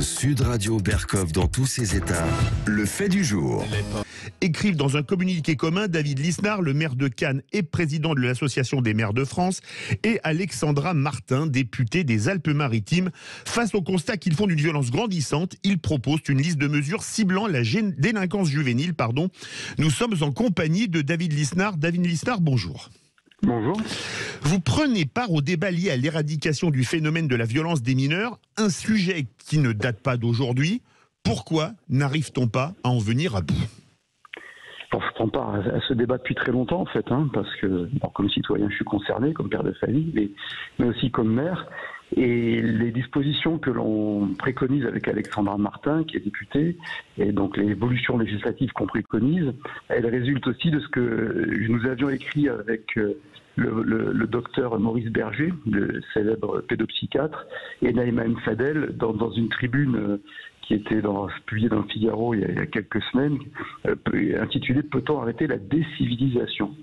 Sud Radio Berkov dans tous ses états. Le fait du jour. Écrivent dans un communiqué commun David Lisnard, le maire de Cannes et président de l'Association des maires de France, et Alexandra Martin, députée des Alpes-Maritimes. Face au constat qu'ils font d'une violence grandissante, ils proposent une liste de mesures ciblant la délinquance juvénile. Nous sommes en compagnie de David Lisnard. David Lisnard, bonjour. Bonjour. Vous prenez part au débat lié à l'éradication du phénomène de la violence des mineurs, un sujet qui ne date pas d'aujourd'hui. Pourquoi n'arrive-t-on pas à en venir à bout ? Je prends part à ce débat depuis très longtemps en fait, parce que comme citoyen je suis concerné, comme père de famille, mais aussi comme maire. Et les dispositions que l'on préconise avec Alexandra Martin, qui est députée, et donc les évolutions législatives qu'on préconise, elles résultent aussi de ce que nous avions écrit avec le docteur Maurice Berger, le célèbre pédopsychiatre, et Naïma M. Fadel dans une tribune qui était publiée dans le Figaro il y a quelques semaines, intitulée « Peut-on arrêter la décivilisation ?»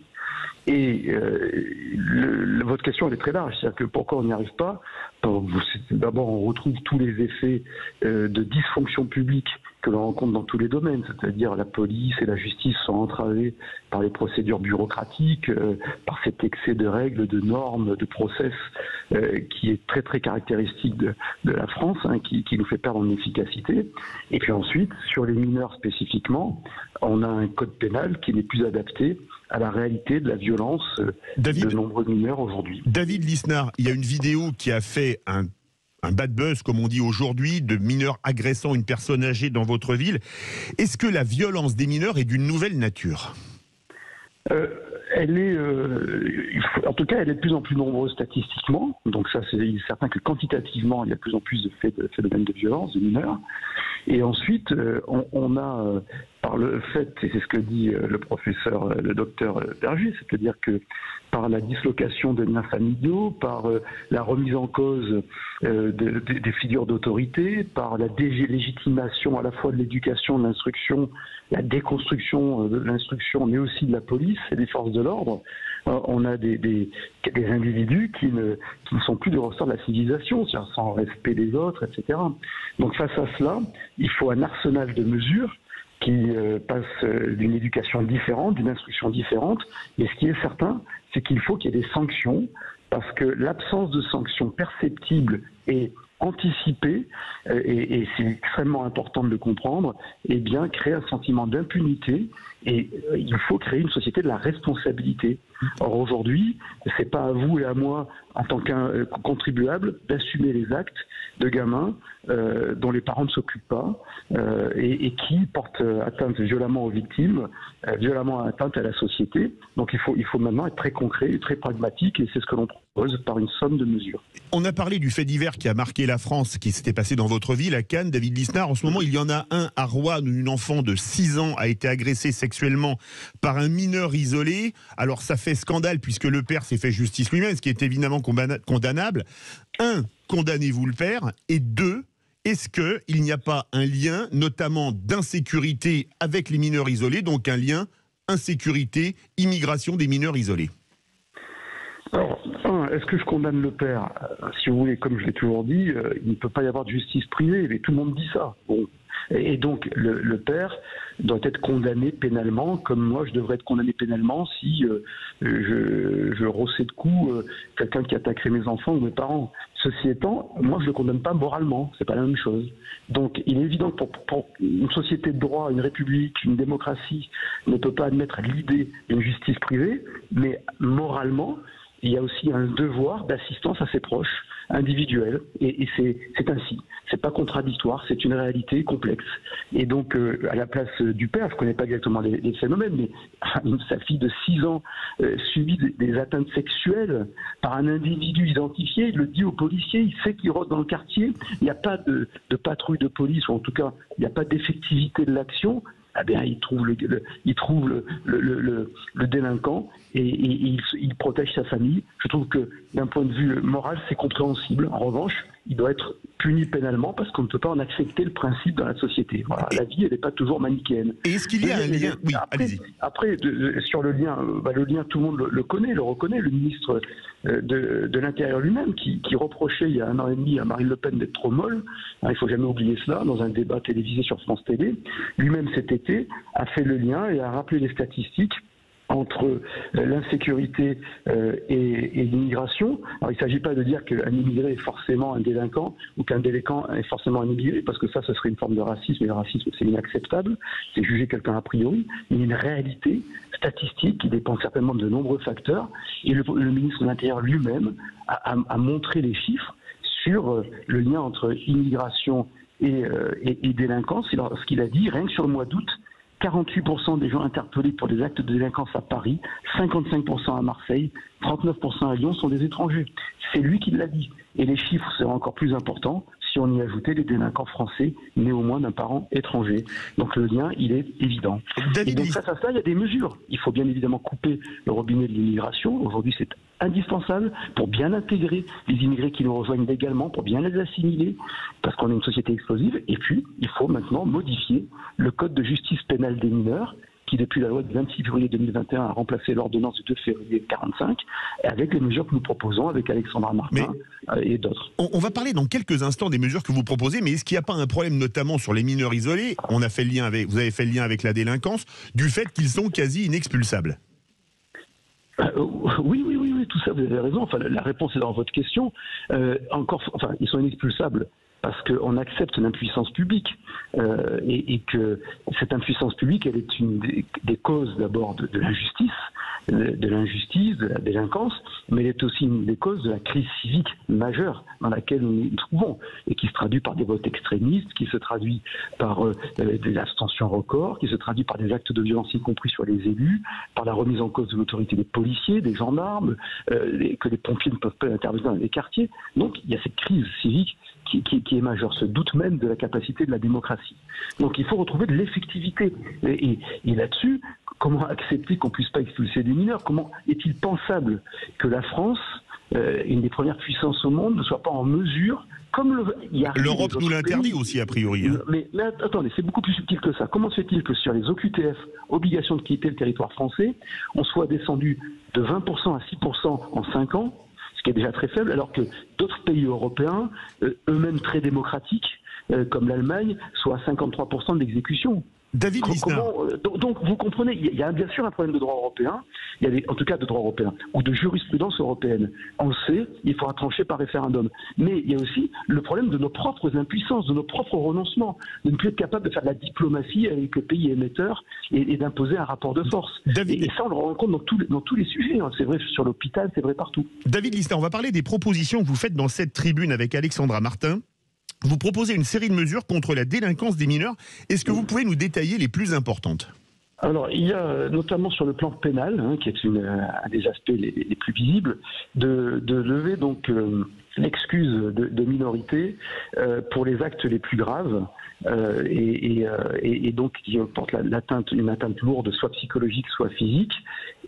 Et votre question elle est très large, c'est-à-dire que pourquoi on n'y arrive pas? D'abord on retrouve tous les effets de dysfonction publique que l'on rencontre dans tous les domaines, c'est-à-dire la police et la justice sont entravées par les procédures bureaucratiques, par cet excès de règles, de normes, de process qui est très très caractéristique de la France, qui nous fait perdre en efficacité. Et puis ensuite, sur les mineurs spécifiquement, on a un code pénal qui n'est plus adapté à la réalité de la violence de nombreux mineurs aujourd'hui. David Lisnard, il y a une vidéo qui a fait un bad buzz, comme on dit aujourd'hui, de mineurs agressant une personne âgée dans votre ville. Est-ce que la violence des mineurs est d'une nouvelle nature ? Elle est, en tout cas, elle est de plus en plus nombreuse statistiquement. Donc ça, c'est certain que quantitativement, il y a de plus en plus de phénomènes de violence de mineurs. Et ensuite, on a, par le fait, et c'est ce que dit le docteur Berger, c'est-à-dire que par la dislocation des liens familiaux, par la remise en cause des figures d'autorité, par la délégitimation à la fois de l'éducation, de l'instruction, la déconstruction de l'instruction, mais aussi de la police et des forces de l'ordre, on a des individus qui ne sont plus du ressort de la civilisation, c'est-à-dire sans respect des autres, etc. Donc face à cela, il faut un arsenal de mesures qui passe d'une éducation différente, d'une instruction différente. Et ce qui est certain, c'est qu'il faut qu'il y ait des sanctions, parce que l'absence de sanctions perceptibles et anticipées, et c'est extrêmement important de le comprendre, eh bien, crée un sentiment d'impunité, et il faut créer une société de la responsabilité. Or aujourd'hui, c'est pas à vous et à moi, en tant qu'un contribuable, d'assumer les actes de gamins dont les parents ne s'occupent pas et qui portent atteinte violemment aux victimes, violemment atteinte à la société. Donc il faut maintenant être très concret et très pragmatique, et c'est ce que l'on propose par une somme de mesures. On a parlé du fait divers qui a marqué la France, qui s'était passé dans votre ville, à Cannes, David Lisnard. En ce moment, il y en a un à Rouen, où une enfant de 6 ans a été agressée sexuellement par un mineur isolé. Alors ça fait scandale puisque le père s'est fait justice lui-même, ce qui est évidemment condamnable. 1, condamnez-vous le père? Et 2, est-ce qu'il n'y a pas un lien, notamment d'insécurité avec les mineurs isolés, donc un lien insécurité, immigration des mineurs isolés? Alors, est-ce que je condamne le père? Si vous voulez, comme je l'ai toujours dit, il ne peut pas y avoir de justice privée, mais tout le monde dit ça. Bon. Et donc, le père doit être condamné pénalement, comme moi je devrais être condamné pénalement si je rossais de coups quelqu'un qui attaquerait mes enfants ou mes parents. Ceci étant, moi je ne le condamne pas moralement, c'est pas la même chose. Donc il est évident que pour une société de droit, une république, une démocratie ne peut pas admettre l'idée d'une justice privée, mais moralement, il y a aussi un devoir d'assistance à ses proches, individuels, et c'est ainsi. C'est pas contradictoire, c'est une réalité complexe. Et donc, à la place du père, je connais pas exactement les phénomènes, mais sa fille de 6 ans subit des atteintes sexuelles par un individu identifié, il le dit aux policiers, il sait qu'il rôde dans le quartier, il n'y a pas de patrouille de police, ou en tout cas, il n'y a pas d'effectivité de l'action. Eh bien, il trouve le délinquant et il protège sa famille. Je trouve que d'un point de vue moral, c'est compréhensible. En revanche, il doit être puni pénalement parce qu'on ne peut pas en accepter le principe dans la société. Voilà, la vie, elle n'est pas toujours manichéenne. Et est-ce qu'il y a un lien? Oui, allez-y. Après, sur le lien, tout le monde le connaît, le reconnaît. Le ministre de l'Intérieur lui-même, qui reprochait il y a 1 an et demi à Marine Le Pen d'être trop molle, il ne faut jamais oublier cela, dans un débat télévisé sur France Télé, lui-même cet été a fait le lien et a rappelé les statistiques entre l'insécurité et l'immigration. Alors il ne s'agit pas de dire qu'un immigré est forcément un délinquant ou qu'un délinquant est forcément un immigré, parce que ça, ce serait une forme de racisme, et le racisme, c'est inacceptable, c'est juger quelqu'un a priori, mais il y a une réalité statistique qui dépend certainement de nombreux facteurs, et le ministre de l'Intérieur lui-même a montré les chiffres sur le lien entre immigration et délinquance. Ce qu'il a dit, rien que sur le mois d'août, 48% des gens interpellés pour des actes de délinquance à Paris, 55% à Marseille, 39% à Lyon sont des étrangers. C'est lui qui l'a dit. Et les chiffres seraient encore plus importants si on y ajoutait les délinquants français nés au moins d'un parent étranger. Donc le lien, il est évident. Et donc face à ça, il y a des mesures. Il faut bien évidemment couper le robinet de l'immigration. Aujourd'hui, c'est indispensable pour bien intégrer les immigrés qui nous rejoignent légalement, pour bien les assimiler, parce qu'on est une société explosive. Et puis, il faut maintenant modifier le code de justice pénale des mineurs, qui depuis la loi du 26 février 2021 a remplacé l'ordonnance du 2 février 1945, avec les mesures que nous proposons avec Alexandra Martin et d'autres. On va parler dans quelques instants des mesures que vous proposez, mais est-ce qu'il n'y a pas un problème notamment sur les mineurs isolés? Vous avez fait le lien avec la délinquance, du fait qu'ils sont quasi inexpulsables. Oui, tout ça, vous avez raison. Enfin, la réponse est dans votre question. Ils sont inexpulsables parce qu'on accepte l'impuissance publique et que cette impuissance publique, elle est une des causes d'abord de l'injustice, de la délinquance, mais elle est aussi une des causes de la crise civique majeure dans laquelle nous nous trouvons et qui se traduit par des votes extrémistes, qui se traduit par des abstentions records, qui se traduit par des actes de violence y compris sur les élus, par la remise en cause de l'autorité des policiers, des gendarmes, que les pompiers ne peuvent pas intervenir dans les quartiers. Donc il y a cette crise civique qui est majeure, ce doute même de la capacité de la démocratie. Donc il faut retrouver de l'effectivité. Et là-dessus, comment accepter qu'on ne puisse pas expulser des mineurs? Comment est-il pensable que la France, une des premières puissances au monde, ne soit pas en mesure, comme l'Europe nous l'interdit aussi, a priori. Hein. Mais attendez, c'est beaucoup plus subtil que ça. Comment se fait-il que sur les OQTF, obligation de quitter le territoire français, on soit descendu de 20% à 6% en 5 ans, ce qui est déjà très faible, alors que d'autres pays européens, eux-mêmes très démocratiques, comme l'Allemagne, soient à 53% d'exécution. David Lisnard. Donc vous comprenez, il y a bien sûr un problème de droit européen, en tout cas de droit européen, ou de jurisprudence européenne. On le sait, il faudra trancher par référendum. Mais il y a aussi le problème de nos propres impuissances, de nos propres renoncements, de ne plus être capable de faire de la diplomatie avec le pays émetteur et d'imposer un rapport de force. Et ça, on le rencontre dans tous les sujets. Hein. C'est vrai sur l'hôpital, c'est vrai partout. David Lisnard, on va parler des propositions que vous faites dans cette tribune avec Alexandra Martin. Vous proposez une série de mesures contre la délinquance des mineurs. Est-ce que vous pouvez nous détailler les plus importantes? Alors, il y a notamment sur le plan pénal, qui est un des aspects les plus visibles, de lever donc l'excuse de minorité pour les actes les plus graves et donc qui portent une atteinte lourde, soit psychologique, soit physique,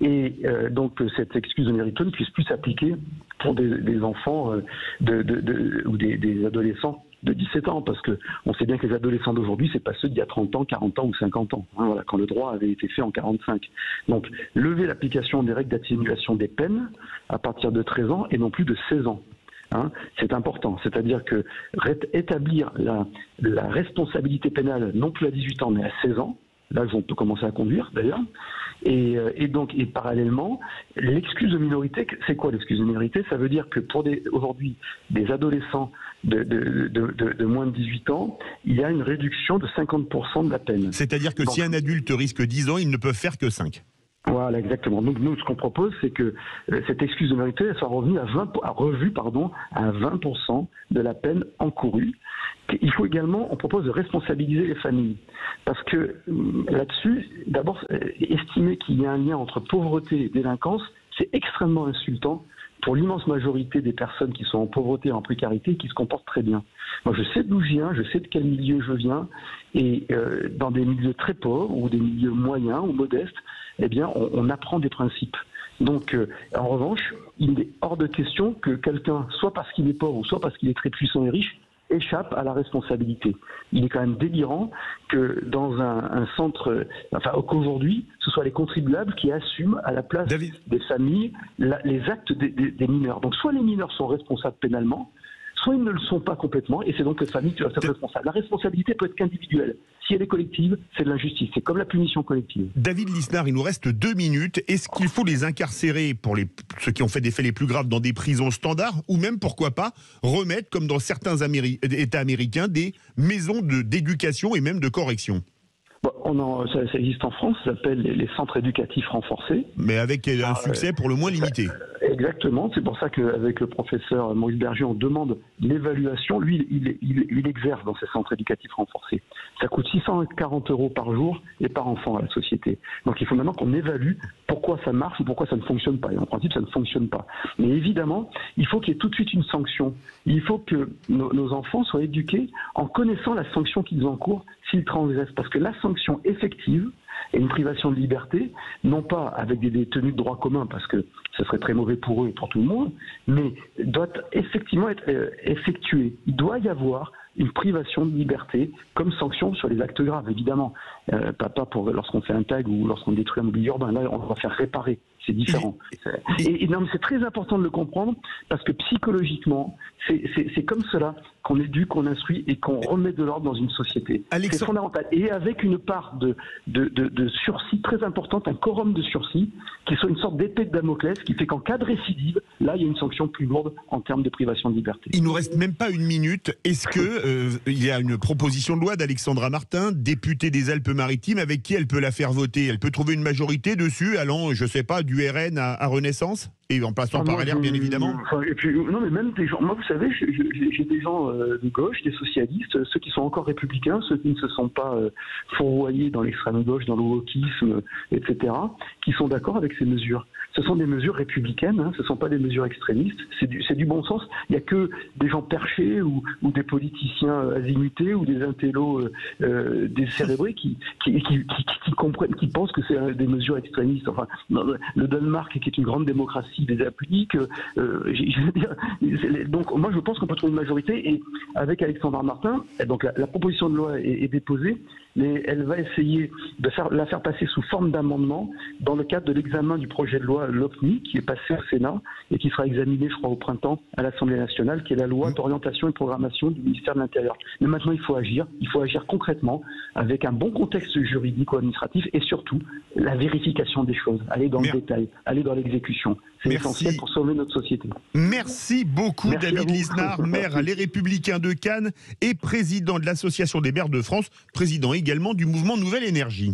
et donc cette excuse de minorité ne puisse plus s'appliquer pour des enfants ou des adolescents de 17 ans, parce qu'on sait bien que les adolescents d'aujourd'hui, c'est pas ceux d'il y a 30 ans, 40 ans ou 50 ans, hein, voilà, quand le droit avait été fait en 45. Donc, lever l'application des règles d'atténuation des peines à partir de 13 ans et non plus de 16 ans. Hein, c'est important, c'est-à-dire que établir la responsabilité pénale non plus à 18 ans mais à 16 ans, là on peut commencer à conduire d'ailleurs, et donc parallèlement, l'excuse de minorité, c'est quoi l'excuse de minorité? Ça veut dire que pour aujourd'hui des adolescents de moins de 18 ans, il y a une réduction de 50% de la peine. C'est-à-dire que si un adulte risque 10 ans, ils ne peuvent faire que 5. Voilà, exactement. Donc nous, ce qu'on propose, c'est que cette excuse de minorité soit revue à 20% de la peine encourue. Il faut également, on propose de responsabiliser les familles. Parce que là-dessus, d'abord, estimer qu'il y a un lien entre pauvreté et délinquance, c'est extrêmement insultant pour l'immense majorité des personnes qui sont en pauvreté et en précarité et qui se comportent très bien. Moi, je sais d'où je viens, je sais de quel milieu je viens, et dans des milieux très pauvres ou des milieux moyens ou modestes, eh bien, on apprend des principes. Donc, en revanche, il est hors de question que quelqu'un, soit parce qu'il est pauvre, ou soit parce qu'il est très puissant et riche, échappe à la responsabilité. Il est quand même délirant que dans un centre, qu'aujourd'hui, ce soit les contribuables qui assument à la place des familles les actes des mineurs. Donc soit les mineurs sont responsables pénalement, soit ils ne le sont pas complètement, et c'est donc les familles qui doivent être responsables. La responsabilité peut être qu'individuelle. Si elle est collective, c'est de l'injustice. C'est comme la punition collective. David Lisnard, il nous reste 2 minutes. Est-ce qu'il faut les incarcérer pour ceux qui ont fait des faits les plus graves dans des prisons standards, ou même, pourquoi pas, remettre, comme dans certains États américains, des maisons d'éducation et même de correction? Ça existe en France, ça s'appelle les centres éducatifs renforcés. Mais avec un succès pour le moins limité. Exactement, c'est pour ça qu'avec le professeur Maurice Berger, on demande l'évaluation. Lui, il exerce dans ces centres éducatifs renforcés. Ça coûte 640 € par jour et par enfant à la société. Donc il faut maintenant qu'on évalue pourquoi ça marche ou pourquoi ça ne fonctionne pas. Et en principe, ça ne fonctionne pas. Mais évidemment, il faut qu'il y ait tout de suite une sanction. Il faut que nos enfants soient éduqués en connaissant la sanction qu'ils encourent s'ils transgressent. Parce que la sanction effective et une privation de liberté, non pas avec des détenus de droit commun, parce que ce serait très mauvais pour eux et pour tout le monde, mais doit effectivement être effectuée. Il doit y avoir une privation de liberté comme sanction sur les actes graves, évidemment. Pas pour lorsqu'on fait un tag ou lorsqu'on détruit un mobilier urbain. Là, on va faire réparer. C'est différent. Et non, mais c'est très important de le comprendre parce que psychologiquement, c'est comme cela qu'on éduque, qu'on instruit et qu'on remet de l'ordre dans une société. C'est fondamental. Et avec une part de sursis très importante, un quorum de sursis, qui soit une sorte d'épée de Damoclès, qui fait qu'en cas de récidive, là, il y a une sanction plus lourde en termes de privation de liberté. Il nous reste même pas 1 minute. Est-ce que il y a une proposition de loi d'Alexandra Martin, députée des Alpes-Maritimes, avec qui elle peut la faire voter? Elle peut trouver une majorité dessus, allant, je sais pas, du RN à Renaissance, et en passant par LR, bien évidemment. Et puis, non, mais même des gens. Moi, vous savez, j'ai des gens de gauche, des socialistes, ceux qui sont encore républicains, ceux qui ne se sont pas fourvoyés dans l'extrême gauche, dans le wokisme, etc., qui sont d'accord avec ces mesures. Ce sont des mesures républicaines, hein, ce ne sont pas des mesures extrémistes, c'est du bon sens. Il n'y a que des gens perchés ou des politiciens azimutés ou des intellos décérébrés qui comprennent, qui pensent que c'est des mesures extrémistes. Enfin, le Danemark, qui est une grande démocratie, les applique. Donc, moi, je pense qu'on peut trouver une majorité. Et avec Alexandra Martin, donc la proposition de loi est déposée, mais elle va essayer de la faire passer sous forme d'amendement dans le cadre de l'examen du projet de loi LOPNI, qui est passé au Sénat et qui sera examiné, je crois, au printemps à l'Assemblée nationale, qui est la loi d'orientation et de programmation du ministère de l'Intérieur. Mais maintenant, il faut agir concrètement avec un bon contexte juridique ou administratif et surtout la vérification des choses, aller dans le détail, aller dans l'exécution. C'est essentiel pour sauver notre société. Merci beaucoup. Merci David Lisnard, maire Les Républicains de Cannes et président de l'Association des maires de France, président également du mouvement Nouvelle Énergie.